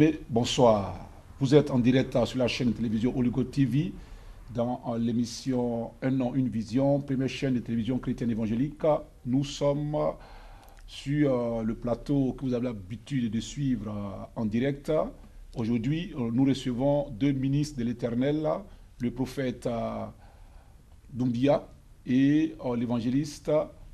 bien-aimés, bonsoir. Vous êtes en direct sur la chaîne de télévision Oligo TV dans l'émission Un nom, une vision, première chaîne de télévision chrétienne évangélique. Nous sommes sur le plateau que vous avez l'habitude de suivre en direct. Aujourd'hui, nous recevons deux ministres de l'Éternel, le prophète Doumbia et l'évangéliste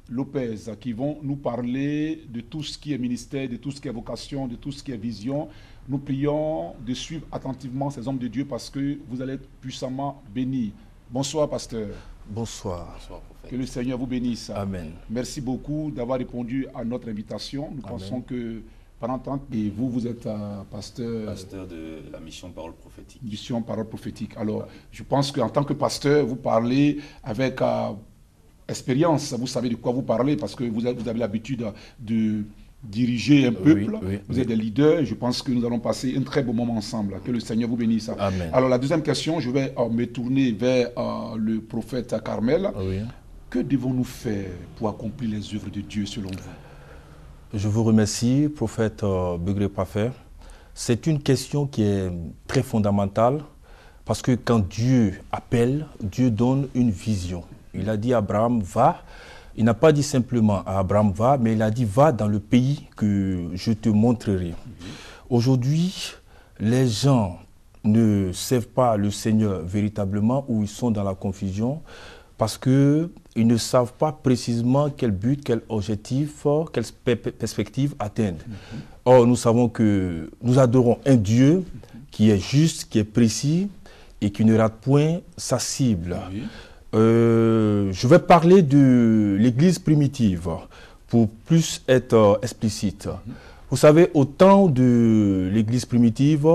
Lopez, qui vont nous parler de tout ce qui est ministère, de tout ce qui est vocation, de tout ce qui est vision. Nous prions de suivre attentivement ces hommes de Dieu parce que vous allez être puissamment bénis. Bonsoir, pasteur. Bonsoir. Bonsoir, prophète. Que le Seigneur vous bénisse. Amen. Merci beaucoup d'avoir répondu à notre invitation. Nous pensons que pendant 30 et vous êtes pasteur. Pasteur de la mission Parole Prophétique. Mission Parole Prophétique. Alors, je pense qu'en tant que pasteur, vous parlez avec expérience. Vous savez de quoi vous parlez parce que vous avez l'habitude de diriger un peuple. Vous êtes des leaders. Je pense que nous allons passer un très beau moment ensemble. Que le Seigneur vous bénisse. Amen. Alors, la deuxième question, je vais me tourner vers le prophète Carmel. Oui. Que devons-nous faire pour accomplir les œuvres de Dieu selon vous? Je vous remercie, prophète Begré Parfait. C'est une question qui est très fondamentale parce que quand Dieu appelle, Dieu donne une vision. Il a dit à Abraham, va. Il n'a pas dit simplement à Abraham, va, mais il a dit, va dans le pays que je te montrerai. Aujourd'hui, les gens ne servent pas le Seigneur véritablement ou ils sont dans la confusion parce qu'ils ne savent pas précisément quel but, quel objectif, quelle perspective atteindre. Or, nous savons que nous adorons un Dieu qui est juste, qui est précis et qui ne rate point sa cible. Je vais parler de l'Église primitive pour plus être explicite. Vous savez, au temps de l'Église primitive,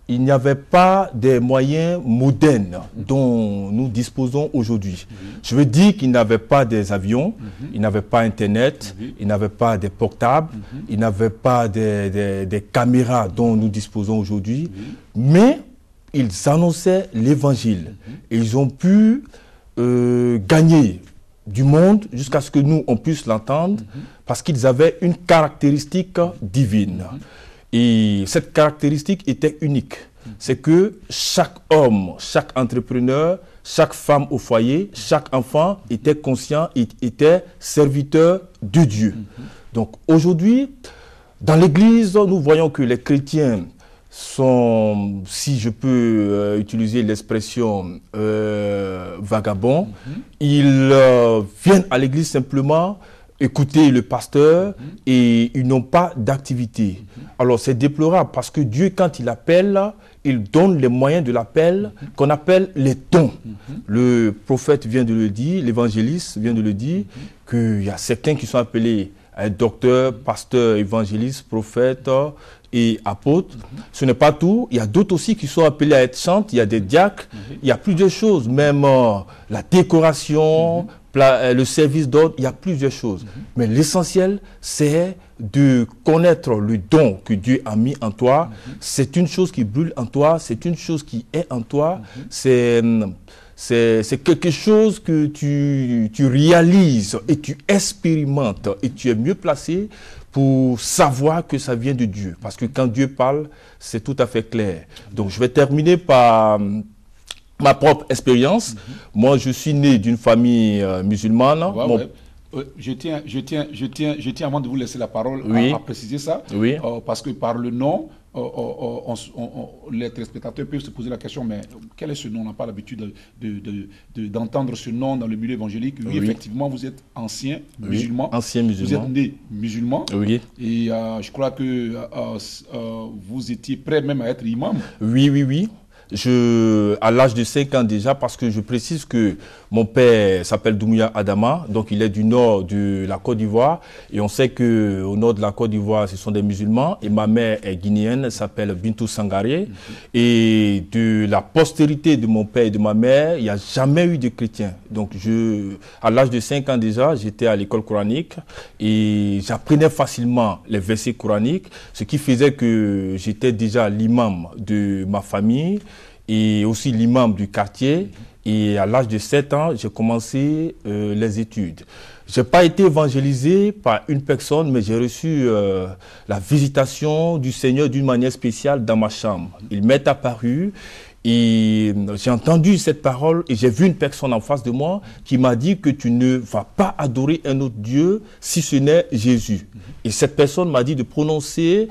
il n'y avait pas des moyens modernes dont nous disposons aujourd'hui. Je veux dire qu'il n'avait pas des avions, il n'avait pas Internet, il n'avait pas des portables, il n'avait pas des caméras dont nous disposons aujourd'hui, mais ils annonçaient l'Évangile. Et ils ont pu gagner du monde jusqu'à ce que nous, on puisse l'entendre, parce qu'ils avaient une caractéristique divine. Et cette caractéristique était unique. C'est que chaque homme, chaque entrepreneur, chaque femme au foyer, chaque enfant était conscient, était serviteur de Dieu. Donc aujourd'hui, dans l'Église, nous voyons que les chrétiens sont, si je peux utiliser l'expression vagabonds, ils viennent à l'église simplement écouter le pasteur et ils n'ont pas d'activité. Alors c'est déplorable parce que Dieu, quand il appelle, il donne les moyens de l'appel qu'on appelle les dons. Le prophète vient de le dire, l'évangéliste vient de le dire, qu'il y a certains qui sont appelés docteurs, pasteurs, évangélistes, prophètes et apôtres. Ce n'est pas tout. Il y a d'autres aussi qui sont appelés à être chantes. Il y a des diacres. Il y a plusieurs choses. Même la décoration, le service d'ordre. Il y a plusieurs choses. Mais l'essentiel, c'est de connaître le don que Dieu a mis en toi. C'est une chose qui brûle en toi. C'est une chose qui est en toi. C'est quelque chose que tu réalises et tu expérimentes et tu es mieux placé pour savoir que ça vient de Dieu. Parce que quand Dieu parle, c'est tout à fait clair. Donc je vais terminer par ma propre expérience. Moi, je suis né d'une famille musulmane. Je tiens avant de vous laisser la parole à préciser ça. Parce que par le nom, les téléspectateurs peuvent se poser la question, mais quel est ce nom? On n'a pas l'habitude d'entendre ce nom dans le milieu évangélique. Oui, effectivement, vous êtes ancien musulman. Ancien musulman. Vous êtes né musulman. Et je crois que vous étiez prêt même à être imam. Oui. À l'âge de 5 ans déjà, parce que je précise que mon père s'appelle Doumbia Adama, donc il est du nord de la Côte d'Ivoire, et on sait qu'au nord de la Côte d'Ivoire, ce sont des musulmans, et ma mère est guinéenne, elle s'appelle Bintou Sangaré, et de la postérité de mon père et de ma mère, il n'y a jamais eu de chrétiens. Donc à l'âge de 5 ans déjà, j'étais à l'école coranique, et j'apprenais facilement les versets coraniques, ce qui faisait que j'étais déjà l'imam de ma famille. et aussi l'imam du quartier. Et à l'âge de 7 ans, j'ai commencé les études. Je n'ai pas été évangélisé par une personne, mais j'ai reçu la visitation du Seigneur d'une manière spéciale dans ma chambre. Il m'est apparu et j'ai entendu cette parole et j'ai vu une personne en face de moi qui m'a dit que tu ne vas pas adorer un autre Dieu si ce n'est Jésus. Et cette personne m'a dit de prononcer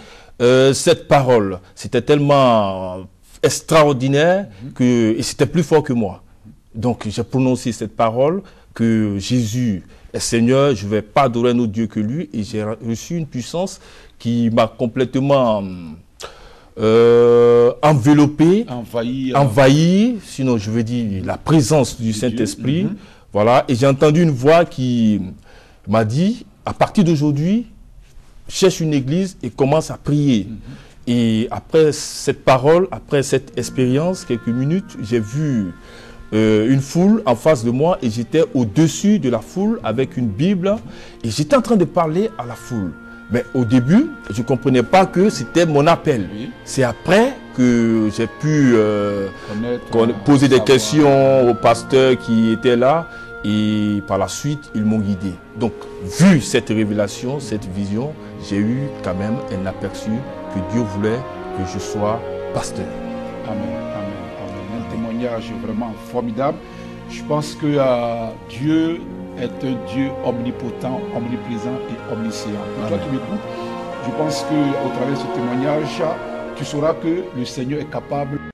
cette parole. C'était tellement extraordinaire et c'était plus fort que moi. Donc j'ai prononcé cette parole que Jésus est Seigneur, je ne vais pas adorer un autre Dieu que lui, et j'ai reçu une puissance qui m'a complètement enveloppé, envahi, sinon je veux dire la présence du Saint-Esprit. Voilà, et j'ai entendu une voix qui m'a dit, à partir d'aujourd'hui, cherche une église et commence à prier. Et après cette parole, après cette expérience, quelques minutes, j'ai vu une foule en face de moi et j'étais au-dessus de la foule avec une Bible et j'étais en train de parler à la foule. Mais au début, je ne comprenais pas que c'était mon appel. C'est après que j'ai pu poser des questions aux pasteurs qui étaient là et par la suite, ils m'ont guidé. Donc, vu cette révélation, cette vision, j'ai eu quand même un aperçu que Dieu voulait que je sois pasteur. Amen, amen, amen. Un témoignage vraiment formidable. Je pense que Dieu est un Dieu omnipotent, omniprésent et omniscient. Pour toi qui m'écoutes, je pense qu'au travers de ce témoignage, tu sauras que le Seigneur est capable